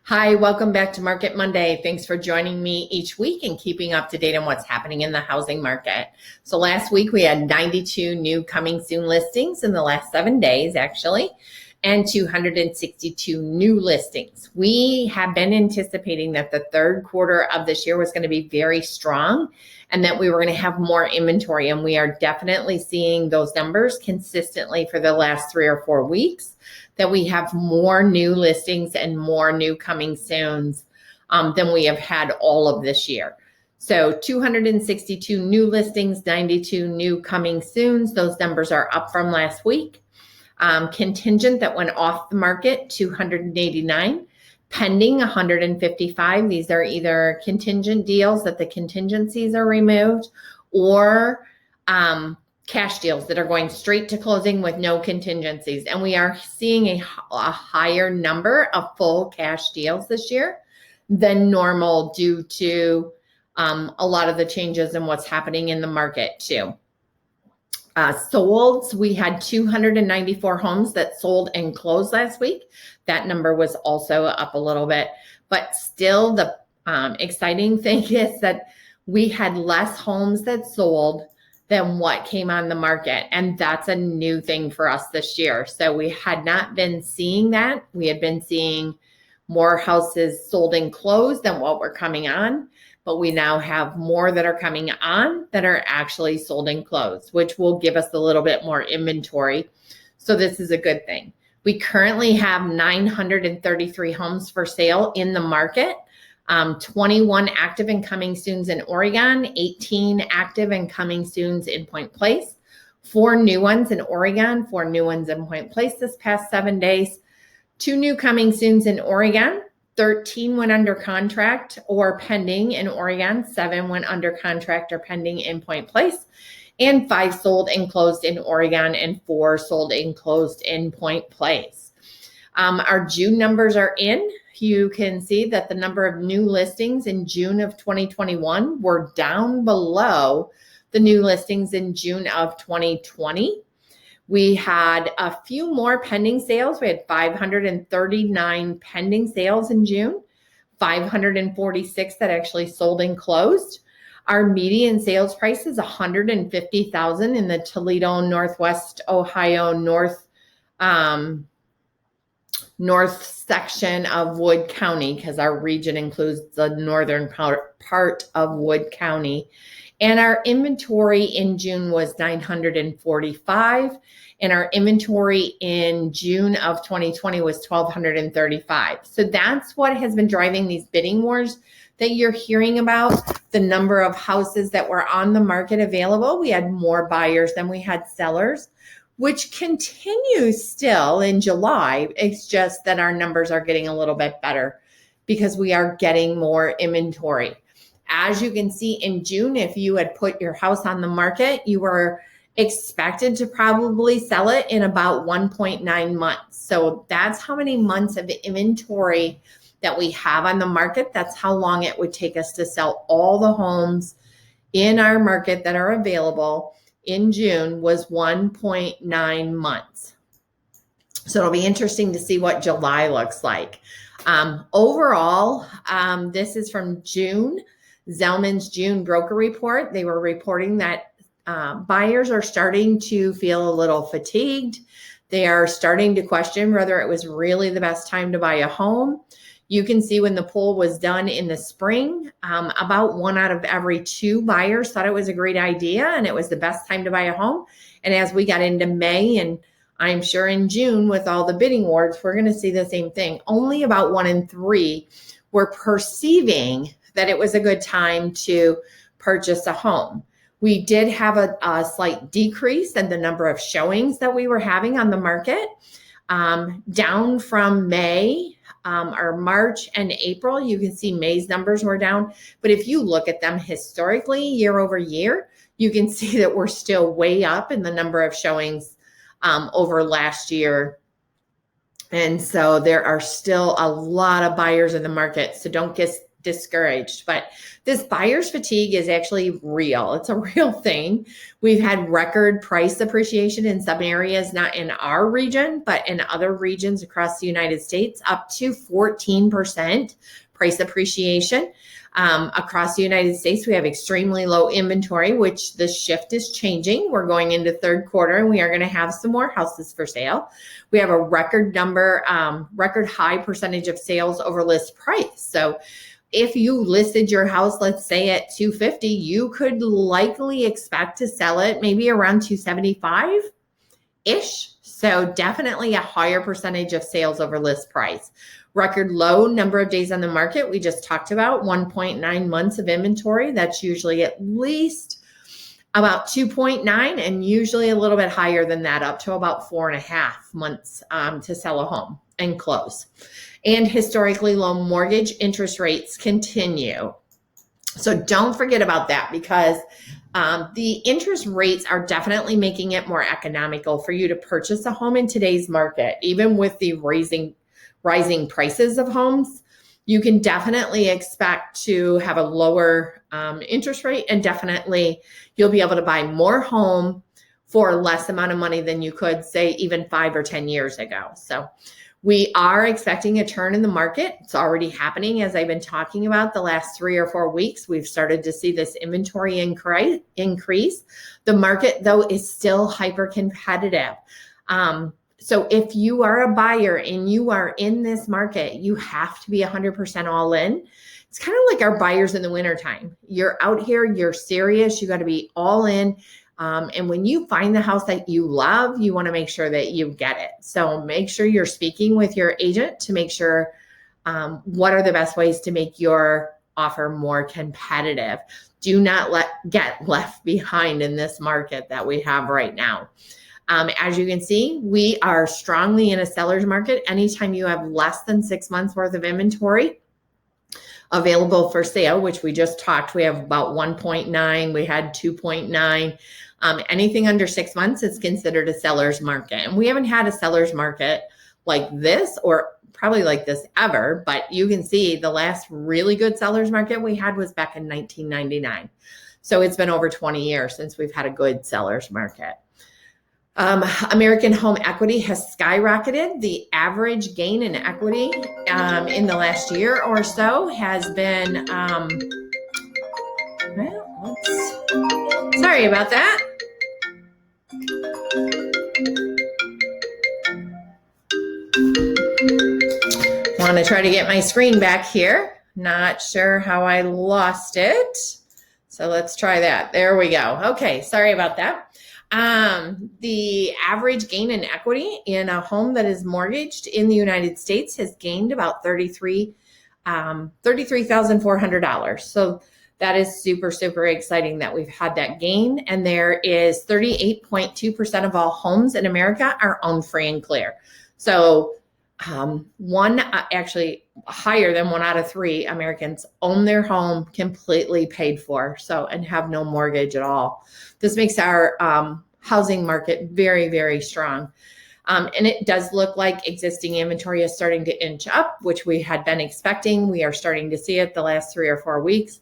Hi, welcome back to Market Monday. Thanks for joining me each week and keeping up to date on what's happening in the housing market. So last week we had 92 new coming soon listings in the last 7 days, actually, and 262 new listings. We have been anticipating that the third quarter of this year was going to be very strong and that we were going to have more inventory. And we are definitely seeing those numbers consistently for the last 3 or 4 weeks, that we have more new listings and more new coming soons than we have had all of this year. So 262 new listings, 92 new coming soons. Those numbers are up from last week. Contingent that went off the market, 289. Pending, 155. These are either contingent deals that the contingencies are removed or cash deals that are going straight to closing with no contingencies. And we are seeing a higher number of full cash deals this year than normal due to a lot of the changes in what's happening in the market too. Solds, we had 294 homes that sold and closed last week. That number was also up a little bit, but still the exciting thing is that we had less homes that sold than what came on the market. And that's a new thing for us this year. So we had not been seeing that. We had been seeing more houses sold and closed than what were coming on. But we now have more that are coming on that are actually sold and closed, which will give us a little bit more inventory. So this is a good thing. We currently have 933 homes for sale in the market. 21 active and coming soons in Oregon, 18 active and coming soons in Point Place, 4 new ones in Oregon, 4 new ones in Point Place this past 7 days, 2 new coming soons in Oregon, 13 went under contract or pending in Oregon, 7 went under contract or pending in Point Place, and 5 sold and closed in Oregon and 4 sold and closed in Point Place. Our June numbers are in. You can see that the number of new listings in June of 2021 were down below the new listings in June of 2020. We had a few more pending sales. We had 539 pending sales in June, 546 that actually sold and closed. Our median sales price is $150,000 in the Toledo, Northwest Ohio, north section of Wood County, because our region includes the northern part of Wood County. And our inventory in June was 945, and our inventory in June of 2020 was 1,235. So that's what has been driving these bidding wars that you're hearing about. The number of houses that were on the market available, we had more buyers than we had sellers, which continues still in July. It's just that our numbers are getting a little bit better because we are getting more inventory. As you can see in June, if you had put your house on the market, you were expected to probably sell it in about 1.9 months. So that's how many months of inventory that we have on the market. That's how long it would take us to sell all the homes in our market that are available in June was 1.9 months. So it'll be interesting to see what July looks like. Overall, this is from June, Zelman's June broker report. They were reporting that buyers are starting to feel a little fatigued. They are starting to question whether it was really the best time to buy a home. You can see when the poll was done in the spring, about 1 out of every 2 buyers thought it was a great idea and it was the best time to buy a home. And as we got into May, and I'm sure in June with all the bidding wars, we're going to see the same thing. Only about 1 in 3 were perceiving that it was a good time to purchase a home. We did have a slight decrease in the number of showings that we were having on the market, down from May. Or March and April. You can see May's numbers were down, but if you look at them historically year over year, you can see that we're still way up in the number of showings over last year. And so there are still a lot of buyers in the market. So don't discouraged. But this buyer's fatigue is actually real. It's a real thing. We've had record price appreciation in some areas, not in our region, but in other regions across the United States, up to 14% price appreciation. Across the United States, we have extremely low inventory, which the shift is changing. We're going into third quarter and we are going to have some more houses for sale. We have a record high percentage of sales over list price. So if you listed your house, let's say at $250, you could likely expect to sell it maybe around $275-ish. So definitely a higher percentage of sales over list price. Record low number of days on the market. We just talked about 1.9 months of inventory. That's usually at least about 2.9 and usually a little bit higher than that, up to about 4.5 months to sell a home and close. And historically low mortgage interest rates continue. So don't forget about that, because the interest rates are definitely making it more economical for you to purchase a home in today's market. Even with the rising prices of homes, you can definitely expect to have a lower interest rate, and definitely you'll be able to buy more home for less amount of money than you could, say, even 5 or 10 years ago. So we are expecting a turn in the market. It's already happening. As I've been talking about the last 3 or 4 weeks, we've started to see this inventory increase. The market, though, is still hyper competitive. So if you are a buyer and you are in this market, you have to be 100% all in. It's kind of like our buyers in the wintertime. You're out here, you're serious, you got to be all in. And when you find the house that you love, you want to make sure that you get it. So make sure you're speaking with your agent to make sure what are the best ways to make your offer more competitive. Do not get left behind in this market that we have right now. As you can see, we are strongly in a seller's market. Anytime you have less than 6 months worth of inventory available for sale, which we just talked, we have about 1.9, we had 2.9. Anything under 6 months is considered a seller's market. And we haven't had a seller's market like this, or probably like this ever, but you can see the last really good seller's market we had was back in 1999. So it's been over 20 years since we've had a good seller's market. American home equity has skyrocketed. The average gain in equity in the last year or so has been, sorry about that. Want to try to get my screen back here. Not sure how I lost it. So let's try that. There we go. Okay, sorry about that. The average gain in equity in a home that is mortgaged in the United States has gained about $33,400. So that is super, super exciting that we've had that gain. And there is 38.2% of all homes in America are owned free and clear. So actually higher than 1 out of 3 Americans own their home completely paid for, and have no mortgage at all. This makes our housing market very, very strong. And it does look like existing inventory is starting to inch up, which we had been expecting. We are starting to see it the last 3 or 4 weeks.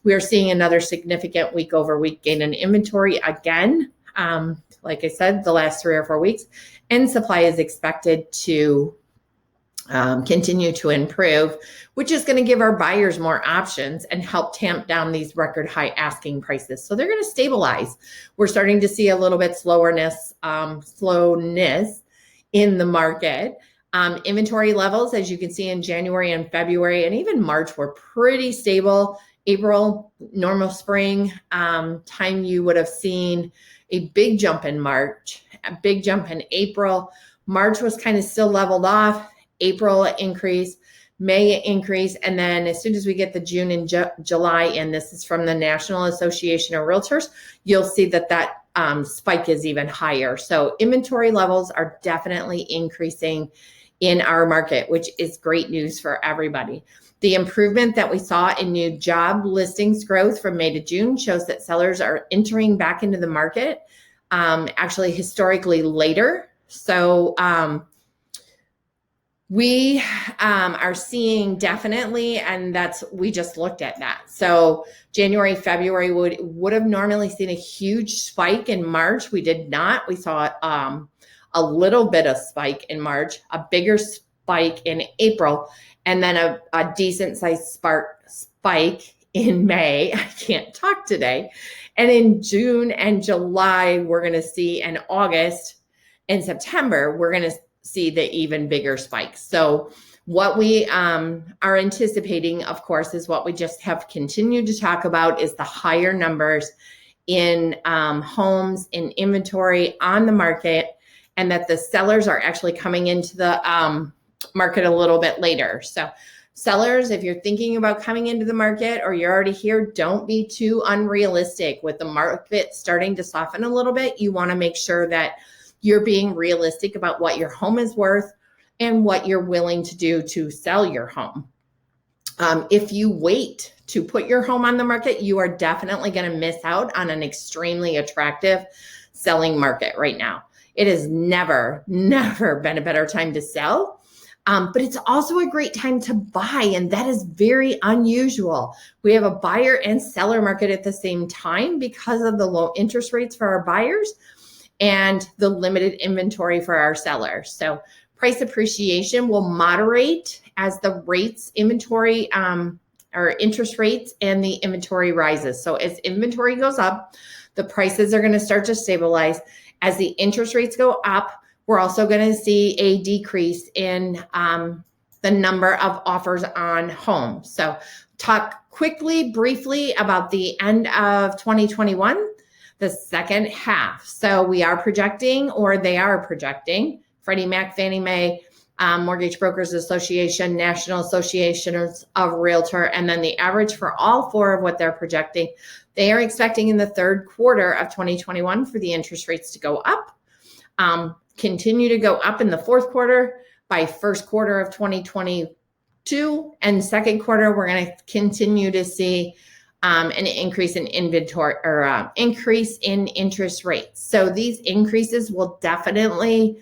We are seeing another significant week over week gain in inventory again. Like I said, the last 3 or 4 weeks, and supply is expected to continue to improve, which is going to give our buyers more options and help tamp down these record high asking prices. So they're going to stabilize. We're starting to see a little bit slowness in the market. Inventory levels, as you can see in January and February and even March, were pretty stable. April, normal spring time, you would have seen a big jump in March, a big jump in April. March was kind of still leveled off. April increase, May increase, and then as soon as we get the June and July in, this is from the National Association of Realtors, you'll see that spike is even higher. So inventory levels are definitely increasing in our market, which is great news for everybody. The improvement that we saw in new job listings growth from May to June shows that sellers are entering back into the market, actually historically later. So We are seeing definitely, and we just looked at that. So January, February would have normally seen a huge spike in March. We did not. We saw a little bit of spike in March, a bigger spike in April, and then a decent sized spike in May. I can't talk today. And in June and July, we're going to see, and August and September, we're going to see the even bigger spikes. So what we are anticipating, of course, is what we just have continued to talk about, is the higher numbers in homes, in inventory on the market, and that the sellers are actually coming into the market a little bit later. So sellers, if you're thinking about coming into the market or you're already here, don't be too unrealistic. With the market starting to soften a little bit, you want to make sure that you're being realistic about what your home is worth and what you're willing to do to sell your home. If you wait to put your home on the market, you are definitely going to miss out on an extremely attractive selling market right now. It has never been a better time to sell, but it's also a great time to buy, and that is very unusual. We have a buyer and seller market at the same time because of the low interest rates for our buyers and the limited inventory for our sellers. So price appreciation will moderate as the inventory or interest rates and the inventory rises. So as inventory goes up, the prices are going to start to stabilize. As the interest rates go up, we're also going to see a decrease in the number of offers on homes. So talk briefly about the end of 2021. The second half. So we are projecting, or they are projecting, Freddie Mac, Fannie Mae, Mortgage Brokers Association, National Associations of Realtor, and then the average for all four of what they're projecting. They are expecting in the third quarter of 2021 for the interest rates to go up, continue to go up in the fourth quarter. By first quarter of 2022 and second quarter, we're going to continue to see an increase in inventory or increase in interest rates. So these increases will definitely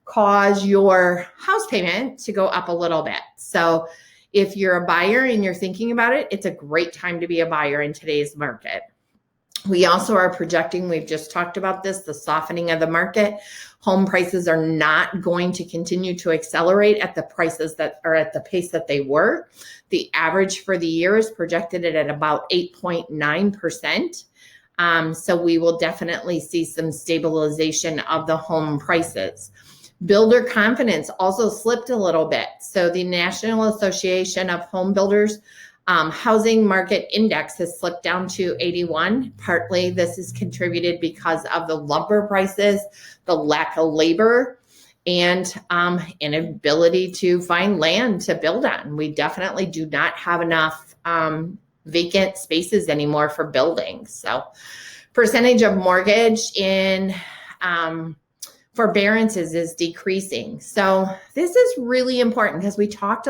cause your house payment to go up a little bit. So if you're a buyer and you're thinking about it, it's a great time to be a buyer in today's market. We also are projecting, we've just talked about this, the softening of the market. Home prices are not going to continue to accelerate at the prices that are at the pace that they were. The average for the year is projected at about 8.9%. So we will definitely see some stabilization of the home prices. Builder confidence also slipped a little bit. So the National Association of Home Builders housing market index has slipped down to 81. Partly this is contributed because of the lumber prices, the lack of labor, and inability to find land to build on. We definitely do not have enough vacant spaces anymore for buildings. So percentage of mortgage in forbearances is decreasing. So this is really important because we have talked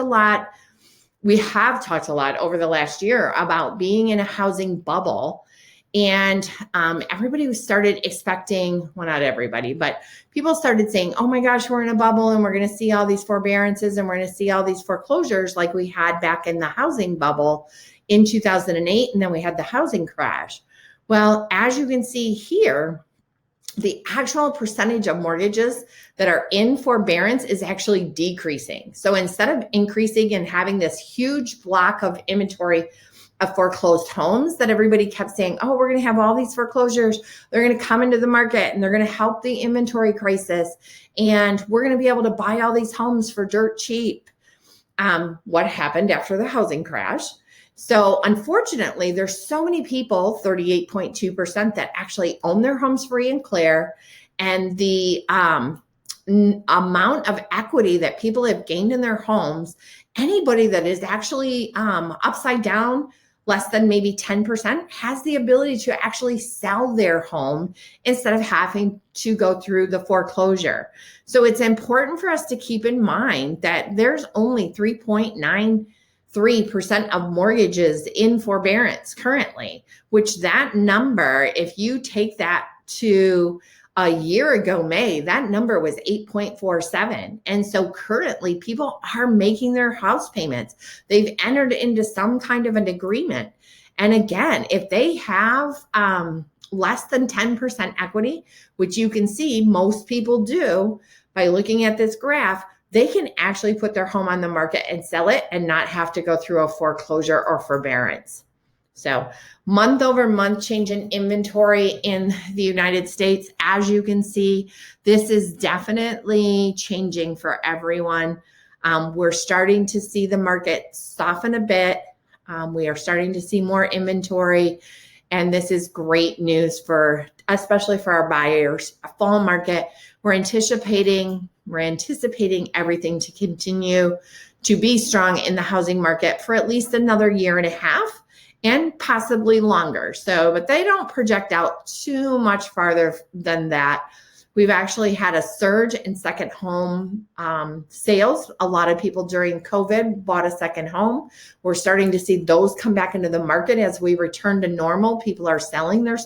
a lot over the last year about being in a housing bubble. And everybody started expecting, well, not everybody, but people started saying, oh my gosh, we're in a bubble and we're going to see all these forbearances and we're going to see all these foreclosures like we had back in the housing bubble in 2008. And then we had the housing crash. Well, as you can see here, the actual percentage of mortgages that are in forbearance is actually decreasing. So instead of increasing and having this huge block of inventory of foreclosed homes that everybody kept saying, oh, we're going to have all these foreclosures, they're going to come into the market and they're going to help the inventory crisis, and we're going to be able to buy all these homes for dirt cheap. What happened after the housing crash? So unfortunately, there's so many people, 38.2%, that actually own their homes free and clear. And the amount of equity that people have gained in their homes, anybody that is actually upside down, less than maybe 10%, has the ability to actually sell their home instead of having to go through the foreclosure. So it's important for us to keep in mind that there's only 3.93% of mortgages in forbearance currently, which that number, if you take that to A year ago, May, that number was 8.47. And so currently people are making their house payments. They've entered into some kind of an agreement. And again, if they have less than 10% equity, which you can see most people do by looking at this graph, they can actually put their home on the market and sell it and not have to go through a foreclosure or forbearance. So month over month change in inventory in the United States, as you can see, this is definitely changing for everyone. We're starting to see the market soften a bit. We are starting to see more inventory, and this is great news for, especially for our buyers. A fall market, we're anticipating everything to continue to be strong in the housing market for at least another year and a half and possibly longer. So, but they don't project out too much farther than that. We've actually had a surge in second home sales. A lot of people during COVID bought a second home. We're starting to see those come back into the market as we return to normal. People are selling their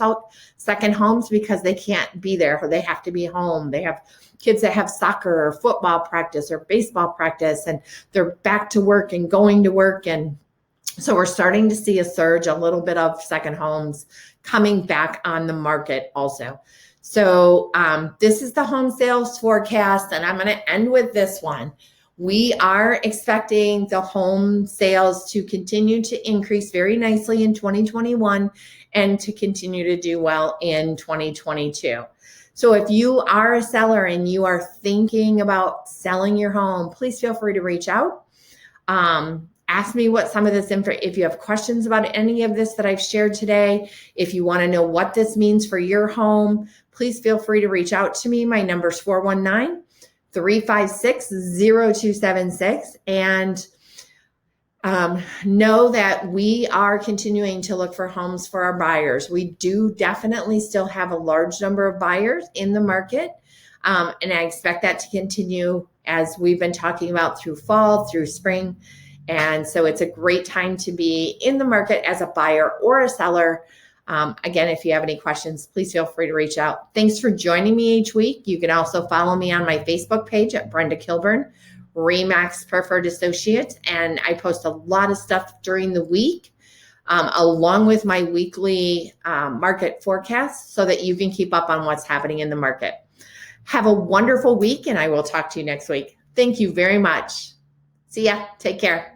second homes because they can't be there, or they have to be home. They have kids that have soccer or football practice or baseball practice, and they're back to work and going to work. And so we're starting to see a surge, a little bit of second homes coming back on the market also. So this is the home sales forecast, and I'm going to end with this one. We are expecting the home sales to continue to increase very nicely in 2021 and to continue to do well in 2022. So if you are a seller and you are thinking about selling your home, please feel free to reach out. Ask me what some of this info, if you have questions about any of this that I've shared today, if you want to know what this means for your home, please feel free to reach out to me. My number is 419-356-0276. And know that we are continuing to look for homes for our buyers. We do definitely still have a large number of buyers in the market. And I expect that to continue as we've been talking about through fall, through spring. And so it's a great time to be in the market as a buyer or a seller. Again, if you have any questions, please feel free to reach out. Thanks for joining me each week. You can also follow me on my Facebook page at Brenda Kilburn, RE/MAX Preferred Associates. And I post a lot of stuff during the week, along with my weekly market forecast, so that you can keep up on what's happening in the market. Have a wonderful week, and I will talk to you next week. Thank you very much. See ya. Take care.